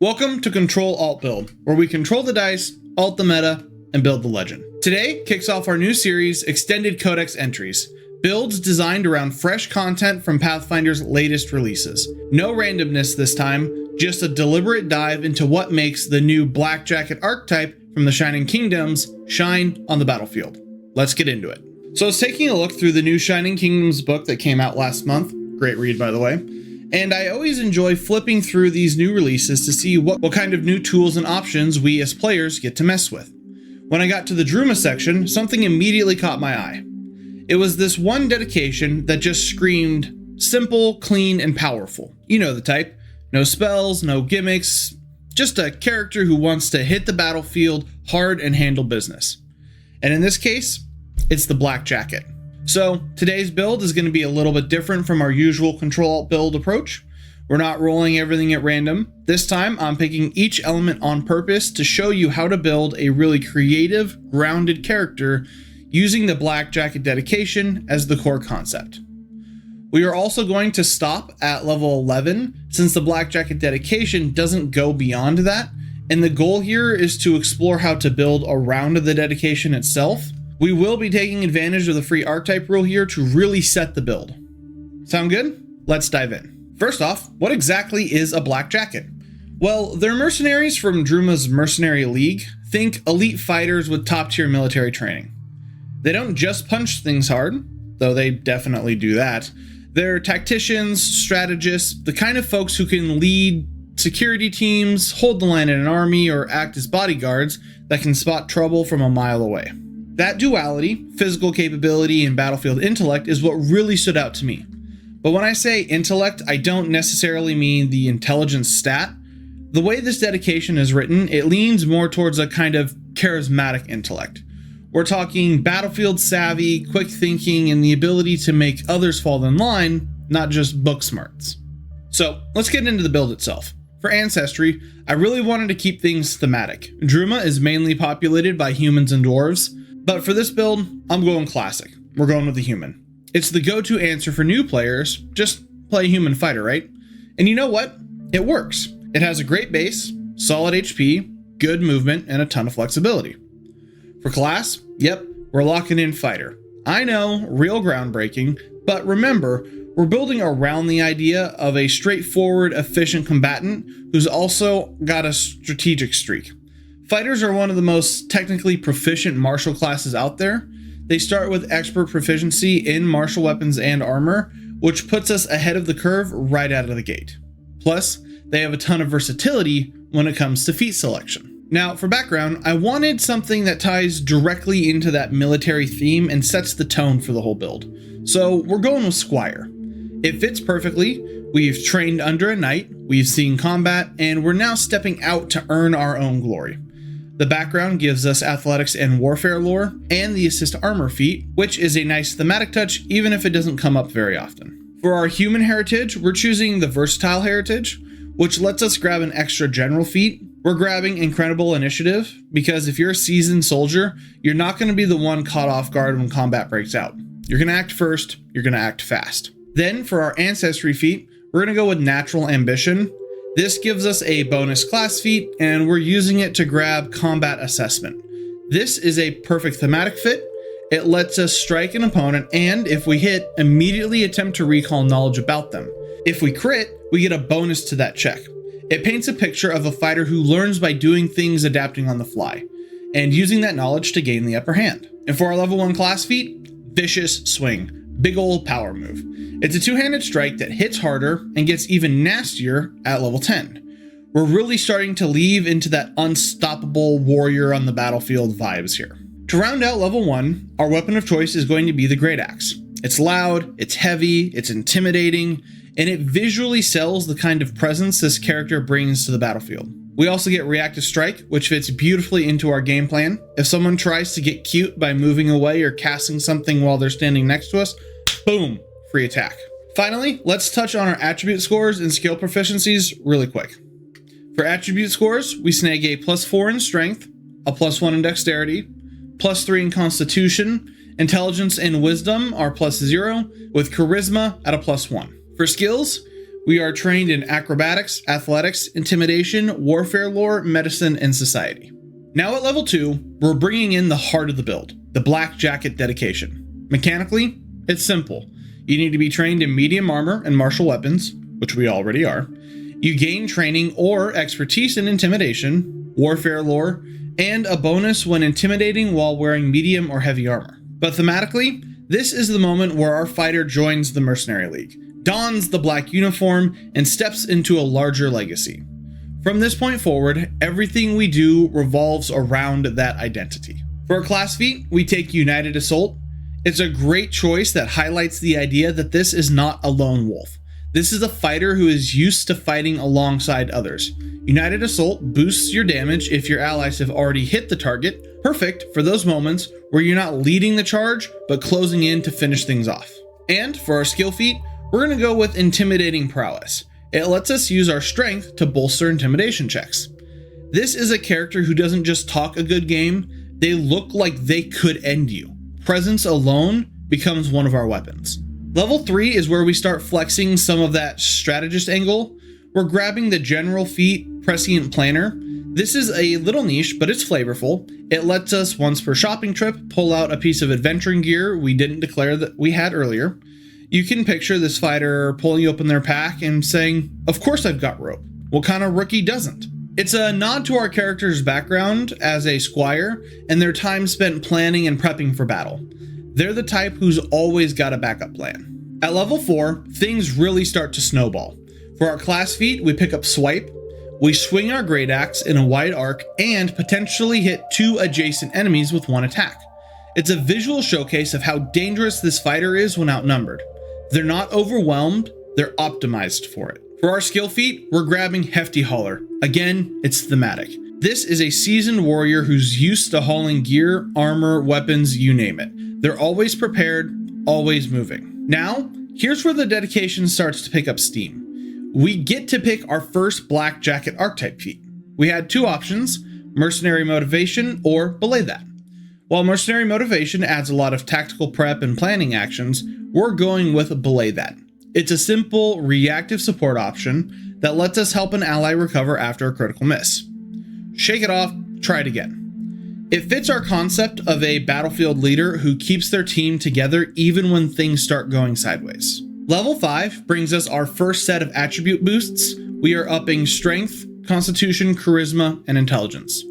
Welcome to Ctrl+Alt+Build, where we control the dice, alt the meta, and build the legend. Today kicks off our new series, Extended Codex Entries, builds designed around fresh content from Pathfinder's latest releases. No randomness this time, just a deliberate dive into what makes the new Blackjacket archetype from the Shining Kingdoms shine on the battlefield. Let's get into it. So I was taking a look through the new Shining Kingdoms book that came out last month. Great read, by the way. And I always enjoy flipping through these new releases to see what kind of new tools and options we as players get to mess with. When I got to the Druma section, something immediately caught my eye. It was this one dedication that just screamed simple, clean, and powerful. You know the type. No spells, no gimmicks, just a character who wants to hit the battlefield hard and handle business. And in this case, it's the Blackjacket. So today's build is going to be a little bit different from our usual Ctrl+Alt+Build approach. We're not rolling everything at random. This time I'm picking each element on purpose to show you how to build a really creative, grounded character using the Blackjacket dedication as the core concept. We are also going to stop at level 11 since the Blackjacket dedication doesn't go beyond that, and the goal here is to explore how to build around the dedication itself. We will be taking advantage of the free archetype rule here to really set the build. Sound good? Let's dive in. First off, what exactly is a Blackjacket? Well, they're mercenaries from Druma's Mercenary League. Think elite fighters with top-tier military training. They don't just punch things hard, though they definitely do that. They're tacticians, strategists, the kind of folks who can lead security teams, hold the line in an army, or act as bodyguards that can spot trouble from a mile away. That duality, physical capability and battlefield intellect, is what really stood out to me. But when I say intellect, I don't necessarily mean the intelligence stat. The way this dedication is written, it leans more towards a kind of charismatic intellect. We're talking battlefield savvy, quick thinking, and the ability to make others fall in line, not just book smarts. So let's get into the build itself. For ancestry, I really wanted to keep things thematic. Druma is mainly populated by humans and dwarves, but for this build, I'm going classic. We're going with the human. It's the go-to answer for new players. Just play human fighter, right? And you know what? It works. It has a great base, solid HP, good movement, and a ton of flexibility. For class, yep, we're locking in fighter. I know, real groundbreaking, but remember, we're building around the idea of a straightforward, efficient combatant who's also got a strategic streak. Fighters are one of the most technically proficient martial classes out there. They start with expert proficiency in martial weapons and armor, which puts us ahead of the curve right out of the gate. Plus, they have a ton of versatility when it comes to feat selection. Now, for background, I wanted something that ties directly into that military theme and sets the tone for the whole build. So we're going with Squire. It fits perfectly. We've trained under a knight, we've seen combat, and we're now stepping out to earn our own glory. The background gives us athletics and warfare lore, and the assist armor feat, which is a nice thematic touch even if it doesn't come up very often. For our human heritage, we're choosing the versatile heritage, which lets us grab an extra general feat. We're grabbing incredible initiative, because if you're a seasoned soldier, you're not going to be the one caught off guard when combat breaks out. You're going to act first, you're going to act fast. Then for our ancestry feat, we're going to go with natural ambition. This gives us a bonus class feat, and we're using it to grab combat assessment. This is a perfect thematic fit. It lets us strike an opponent, and if we hit, immediately attempt to recall knowledge about them. If we crit, we get a bonus to that check. It paints a picture of a fighter who learns by doing things, adapting on the fly, and using that knowledge to gain the upper hand. And for our level 1 class feat, Vicious Swing. Big old power move. It's a two-handed strike that hits harder and gets even nastier at level 10. We're really starting to leave into that unstoppable warrior on the battlefield vibes here. To round out level 1, our weapon of choice is going to be the Great Axe. It's loud, it's heavy, it's intimidating, and it visually sells the kind of presence this character brings to the battlefield. We also get Reactive Strike, which fits beautifully into our game plan. If someone tries to get cute by moving away or casting something while they're standing next to us, boom, free attack. Finally, let's touch on our attribute scores and skill proficiencies really quick. For attribute scores, we snag a +4 in strength, a +1 in dexterity, +3 in constitution, intelligence and wisdom are +0, with charisma at a +1. For skills, We are trained in acrobatics, athletics, intimidation, warfare lore, medicine, and society. Now at level 2, we're bringing in the heart of the build, the Blackjacket dedication. Mechanically, it's simple. You need to be trained in medium armor and martial weapons, which we already are. You gain training or expertise in intimidation, warfare lore, and a bonus when intimidating while wearing medium or heavy armor. But thematically, this is the moment where our fighter joins the Mercenary League, dons the black uniform, and steps into a larger legacy. From this point forward, everything we do revolves around that identity. For our class feat, we take United Assault. It's a great choice that highlights the idea that this is not a lone wolf. This is a fighter who is used to fighting alongside others. United Assault boosts your damage if your allies have already hit the target, perfect for those moments where you're not leading the charge, but closing in to finish things off. And for our skill feat, we're going to go with Intimidating Prowess. It lets us use our strength to bolster intimidation checks. This is a character who doesn't just talk a good game, they look like they could end you. Presence alone becomes one of our weapons. Level 3 is where we start flexing some of that strategist angle. We're grabbing the general feat, Prescient Planner. This is a little niche, but it's flavorful. It lets us, once per shopping trip, pull out a piece of adventuring gear we didn't declare that we had earlier. You can picture this fighter pulling open their pack and saying, "Of course I've got rope. What kind of rookie doesn't?" It's a nod to our character's background as a squire and their time spent planning and prepping for battle. They're the type who's always got a backup plan. At level 4, things really start to snowball. For our class feat, we pick up Swipe. We swing our great axe in a wide arc and potentially hit 2 adjacent enemies with 1 attack. It's a visual showcase of how dangerous this fighter is when outnumbered. They're not overwhelmed, they're optimized for it. For our skill feat, we're grabbing Hefty Hauler. Again, it's thematic. This is a seasoned warrior who's used to hauling gear, armor, weapons, you name it. They're always prepared, always moving. Now, here's where the dedication starts to pick up steam. We get to pick our first Blackjacket archetype feat. We had 2 options, Mercenary Motivation or Belay That. While Mercenary Motivation adds a lot of tactical prep and planning actions, we're going with Belay That. It's a simple, reactive support option that lets us help an ally recover after a critical miss. Shake it off, try it again. It fits our concept of a battlefield leader who keeps their team together even when things start going sideways. Level 5 brings us our first set of attribute boosts. We are upping Strength, Constitution, Charisma, and Intelligence.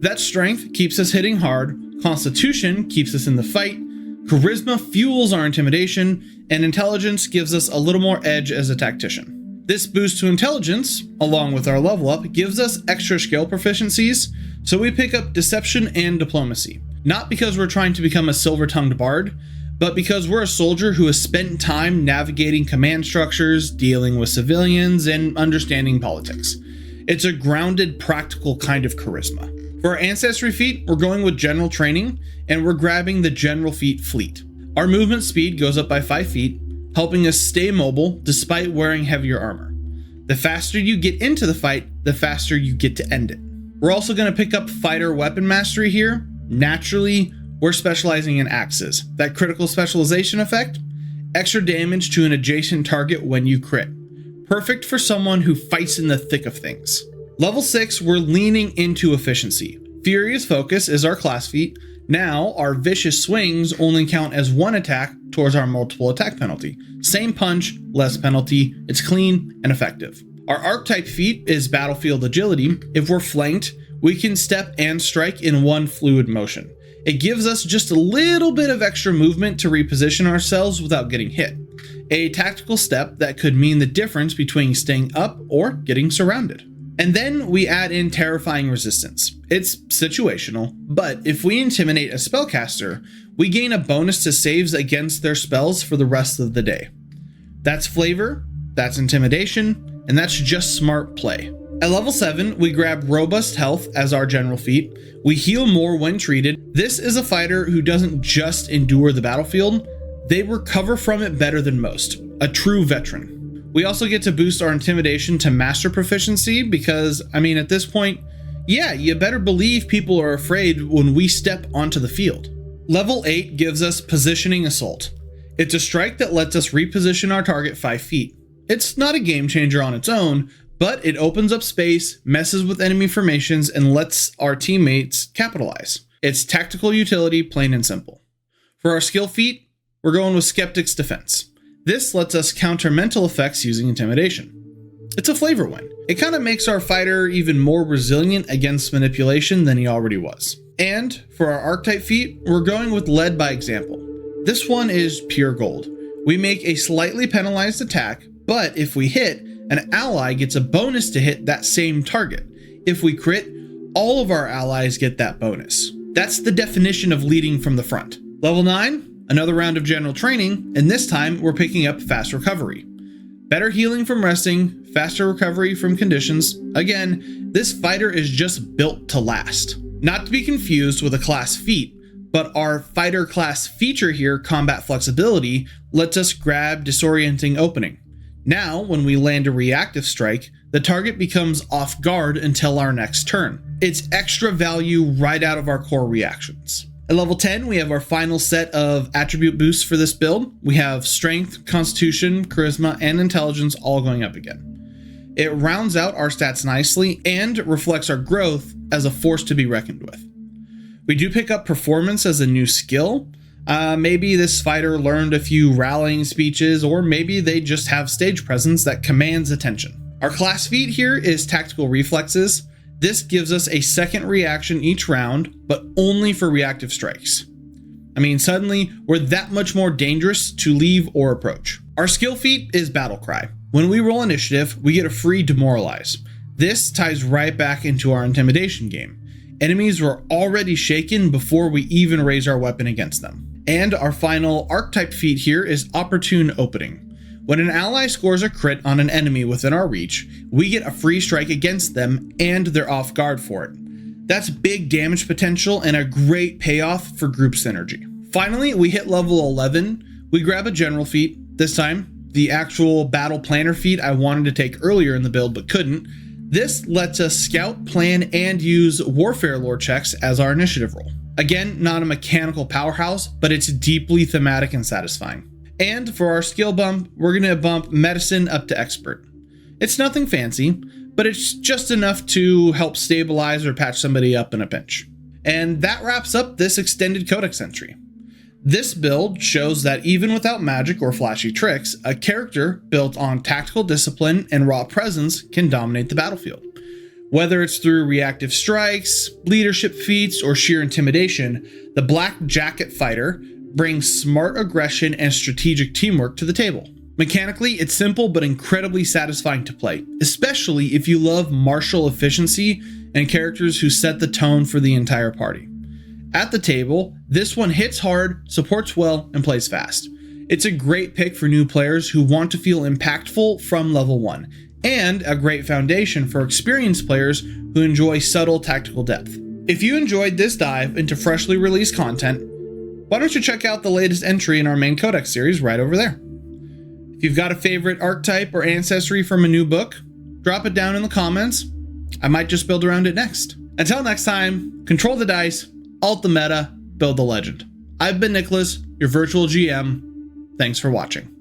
That Strength keeps us hitting hard, Constitution keeps us in the fight, Charisma fuels our intimidation, and Intelligence gives us a little more edge as a tactician. This boost to Intelligence, along with our level up, gives us extra skill proficiencies, so we pick up Deception and Diplomacy. Not because we're trying to become a silver-tongued bard, but because we're a soldier who has spent time navigating command structures, dealing with civilians, and understanding politics. It's a grounded, practical kind of charisma. For our Ancestry feat, we're going with General Training, and we're grabbing the General feat Fleet. Our movement speed goes up by 5 feet, helping us stay mobile despite wearing heavier armor. The faster you get into the fight, the faster you get to end it. We're also going to pick up Fighter Weapon Mastery here. Naturally, we're specializing in axes. That critical specialization effect, extra damage to an adjacent target when you crit. Perfect for someone who fights in the thick of things. Level 6, we're leaning into efficiency. Furious Focus is our class feat. Now, our Vicious Swings only count as 1 attack towards our multiple attack penalty. Same punch, less penalty. It's clean and effective. Our Archetype feat is Battlefield Agility. If we're flanked, we can step and strike in one fluid motion. It gives us just a little bit of extra movement to reposition ourselves without getting hit. A tactical step that could mean the difference between staying up or getting surrounded. And then we add in Terrifying Resistance. It's situational, but if we intimidate a spellcaster, we gain a bonus to saves against their spells for the rest of the day. That's flavor, that's intimidation, and that's just smart play. At level 7, we grab Robust Health as our general feat. We heal more when treated. This is a fighter who doesn't just endure the battlefield, they recover from it better than most. A true veteran. We also get to boost our intimidation to master proficiency because, at this point, yeah, you better believe people are afraid when we step onto the field. Level 8 gives us Positioning Assault. It's a strike that lets us reposition our target 5 feet. It's not a game changer on its own, but it opens up space, messes with enemy formations, and lets our teammates capitalize. It's tactical utility, plain and simple. For our skill feat, we're going with Skeptic's Defense. This lets us counter mental effects using intimidation. It's a flavor win. It kind of makes our fighter even more resilient against manipulation than he already was. And for our archetype feat, we're going with Led by Example. This one is pure gold. We make a slightly penalized attack, but if we hit, an ally gets a bonus to hit that same target. If we crit, all of our allies get that bonus. That's the definition of leading from the front. Level 9, another round of general training, and this time we're picking up Fast Recovery. Better healing from resting, faster recovery from conditions. Again, this fighter is just built to last. Not to be confused with a class feat, but our fighter class feature here, Combat Flexibility, lets us grab Disorienting Opening. Now, when we land a reactive strike, the target becomes off guard until our next turn. It's extra value right out of our core reactions. At level 10, we have our final set of attribute boosts for this build. We have Strength, Constitution, Charisma, and Intelligence all going up again. It rounds out our stats nicely and reflects our growth as a force to be reckoned with. We do pick up Performance as a new skill. Maybe this fighter learned a few rallying speeches, or maybe they just have stage presence that commands attention. Our class feat here is Tactical Reflexes. This gives us a second reaction each round, but only for reactive strikes. I mean, suddenly we're that much more dangerous to leave or approach. Our skill feat is Battle Cry. When we roll initiative, we get a free Demoralize. This ties right back into our intimidation game. Enemies were already shaken before we even raise our weapon against them. And our final archetype feat here is Opportune Opening. When an ally scores a crit on an enemy within our reach, we get a free strike against them and they're off guard for it. That's big damage potential and a great payoff for group synergy. Finally, we hit level 11. We grab a general feat, this time the actual battle planner feat I wanted to take earlier in the build but couldn't. This lets us scout, plan, and use warfare lore checks as our initiative roll. Again, not a mechanical powerhouse, but it's deeply thematic and satisfying. And for our skill bump, we're going to bump Medicine up to Expert. It's nothing fancy, but it's just enough to help stabilize or patch somebody up in a pinch. And that wraps up this extended Codex entry. This build shows that even without magic or flashy tricks, a character built on tactical discipline and raw presence can dominate the battlefield. Whether it's through reactive strikes, leadership feats, or sheer intimidation, the Blackjacket fighter brings smart aggression and strategic teamwork to the table. Mechanically, it's simple but incredibly satisfying to play, especially if you love martial efficiency and characters who set the tone for the entire party. At the table, this one hits hard, supports well, and plays fast. It's a great pick for new players who want to feel impactful from level 1, and a great foundation for experienced players who enjoy subtle tactical depth. If you enjoyed this dive into freshly released content, why don't you check out the latest entry in our main Codex series right over there. If you've got a favorite archetype or ancestry from a new book, drop it down in the comments. I might just build around it next. Until next time, control the dice, alt the meta, build the legend. I've been Nicholas, your virtual GM. Thanks for watching.